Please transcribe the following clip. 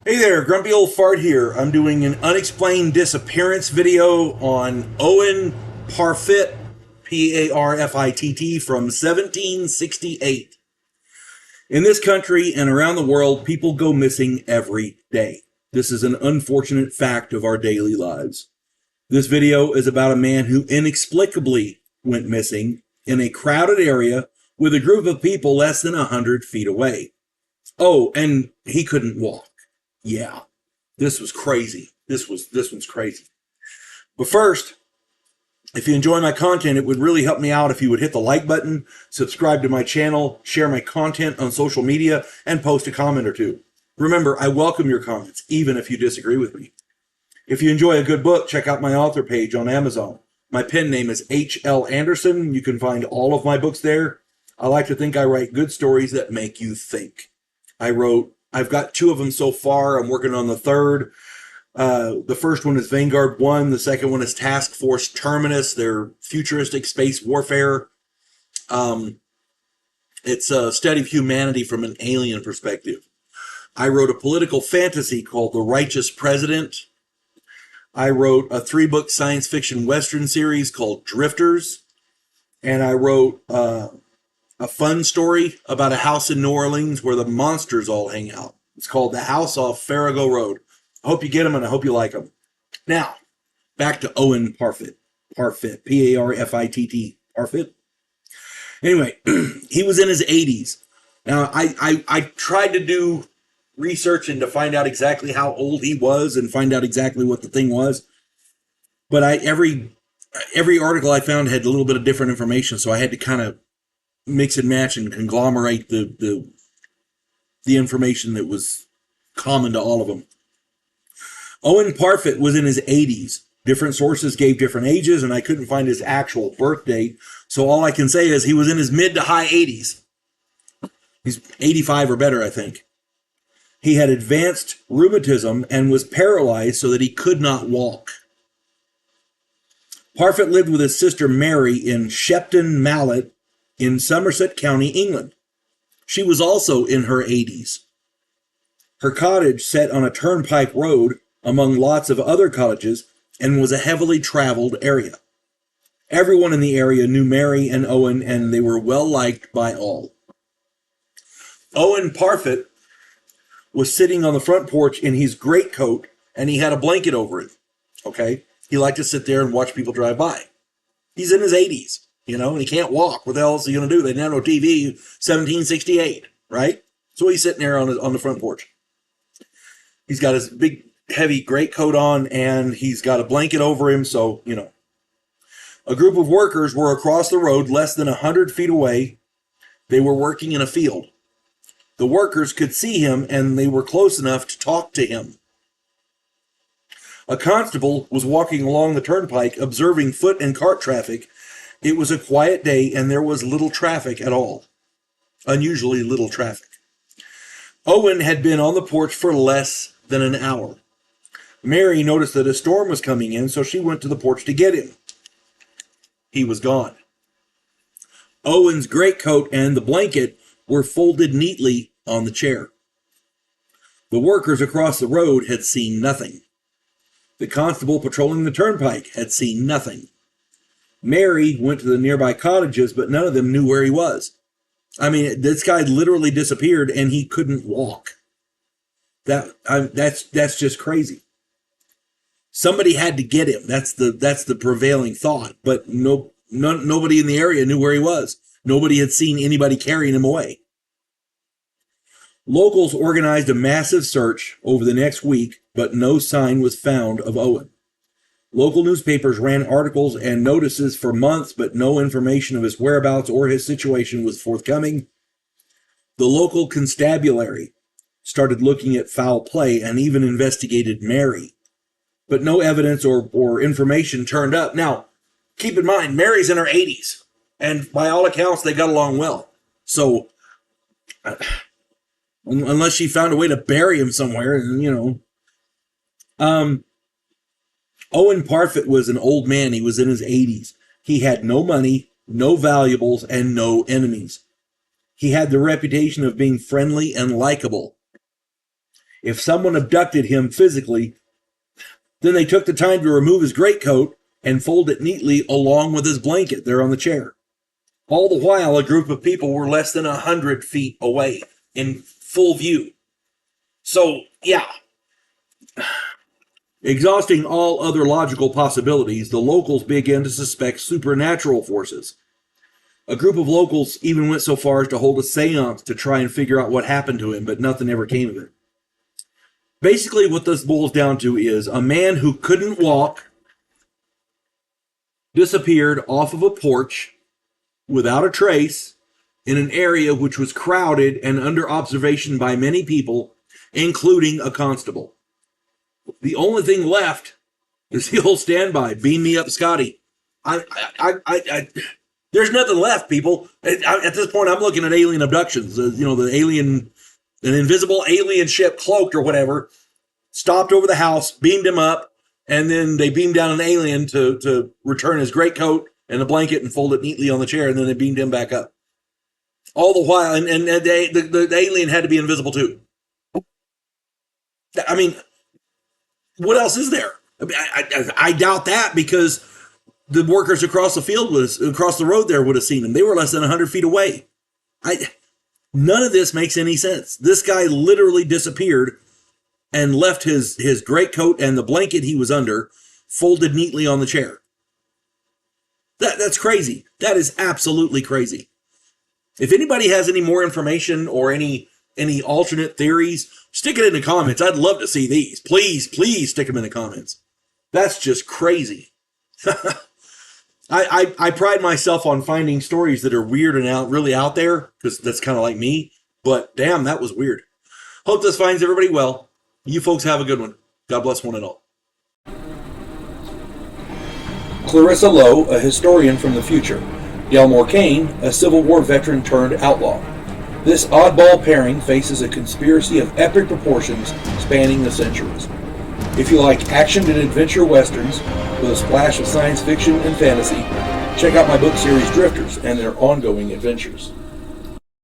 Hey there, Grumpy Old Fart here. I'm doing an unexplained disappearance video on Owen Parfitt, Parfitt, from 1768. In this country and around the world, people go missing every day. This is an unfortunate fact of our daily lives. This video is about a man who inexplicably went missing in a crowded area with a group of people less than 100 feet away. Oh, and he couldn't walk. Yeah, this was crazy. This one's crazy. But first, if you enjoy my content, it would really help me out if you would hit the like button, subscribe to my channel, share my content on social media, and post a comment or two. Remember, I welcome your comments, even if you disagree with me. If you enjoy a good book, check out my author page on Amazon. My pen name is H.L. Anderson. You can find all of my books there. I like to think I write good stories that make you think. I've got 2 of them so far. I'm working on the 3rd. The first one is Vanguard 1. The second one is Task Force Terminus. They're futuristic space warfare. It's a study of humanity from an alien perspective. I wrote a political fantasy called The Righteous President. I wrote a 3-book science fiction Western series called Drifters. And I wrote a fun story about a house in New Orleans where the monsters all hang out. It's called The House Off Farrago Road. I hope you get them and I hope you like them. Now, back to Owen Parfitt. Parfitt, P-A-R-F-I-T-T, Parfitt. Anyway, he was in his 80s. Now, I tried to do research and to find out exactly how old he was and find out exactly what the thing was. But every article I found had a little bit of different information, so I had to kind of mix and match and conglomerate the information that was common to all of them. Owen Parfitt was in his 80s. Different sources gave different ages, and I couldn't find his actual birth date. So all I can say is he was in his mid to high 80s. He's 85 or better, I think. He had advanced rheumatism and was paralyzed so that he could not walk. Parfitt lived with his sister Mary in Shepton Mallet in Somerset County, England. She was also in her 80s. Her cottage sat on a turnpike road among lots of other cottages and was a heavily traveled area. Everyone in the area knew Mary and Owen, and they were well liked by all. Owen Parfitt was sitting on the front porch in his greatcoat, and he had a blanket over it. Okay? He liked to sit there and watch people drive by. He's in his 80s, and he can't walk. What the hell is he going to do? They didn't have no TV, 1768, right? So he's sitting there on the front porch. He's got his big, heavy greatcoat on, and he's got a blanket over him, so, A group of workers were across the road less than 100 feet away. They were working in a field. The workers could see him, and they were close enough to talk to him. A constable was walking along the turnpike, observing foot and cart traffic. It was a quiet day, and there was little traffic at all. Unusually little traffic. Owen had been on the porch for less than an hour. Mary noticed that a storm was coming in, so she went to the porch to get him. He was gone. Owen's greatcoat and the blanket were folded neatly on the chair. The workers across the road had seen nothing. The constable patrolling the turnpike had seen nothing. Mary went to the nearby cottages, but none of them knew where he was. I mean, this guy literally disappeared, and he couldn't walk. That's just crazy. Somebody had to get him. That's the prevailing thought. But nobody in the area knew where he was. Nobody had seen anybody carrying him away. Locals organized a massive search over the next week, but no sign was found of Owen. Local newspapers ran articles and notices for months, but no information of his whereabouts or his situation was forthcoming. The local constabulary started looking at foul play and even investigated Mary, but no evidence or information turned up. Now, keep in mind, Mary's in her 80s, and by all accounts, they got along well. So, unless she found a way to bury him somewhere, Owen Parfitt was an old man. He was in his 80s. He had no money, no valuables, and no enemies. He had the reputation of being friendly and likable. If someone abducted him physically, then they took the time to remove his greatcoat and fold it neatly along with his blanket there on the chair. All the while, a group of people were less than 100 feet away in full view. So, yeah. Exhausting all other logical possibilities, the locals began to suspect supernatural forces. A group of locals even went so far as to hold a seance to try and figure out what happened to him, but nothing ever came of it. Basically, what this boils down to is a man who couldn't walk disappeared off of a porch without a trace in an area which was crowded and under observation by many people, including a constable. The only thing left is the old standby. Beam me up, Scotty. There's nothing left, people. At this point, I'm looking at alien abductions. The alien, an invisible alien ship, cloaked or whatever, stopped over the house, beamed him up, and then they beamed down an alien to return his greatcoat and a blanket and fold it neatly on the chair, and then they beamed him back up. All the while, and the alien had to be invisible too. I mean, what else is there? I doubt that, because the workers across the road there would have seen him. They were less than 100 feet away. None of this makes any sense. This guy literally disappeared and left his greatcoat and the blanket he was under folded neatly on the chair. That's crazy. That is absolutely crazy. If anybody has any more information or any alternate theories, stick it in the comments. I'd love to see these. Please stick them in the comments. That's just crazy. I pride myself on finding stories that are weird and really out there, because that's kind of like me. But damn, that was weird. Hope this finds everybody well. You folks have a good one. God bless one and all. Clarissa Lowe, a historian from the future. Delmore Kane, a Civil War veteran turned outlaw. This oddball pairing faces a conspiracy of epic proportions spanning the centuries. If you like action and adventure westerns with a splash of science fiction and fantasy, check out my book series Drifters and their ongoing adventures.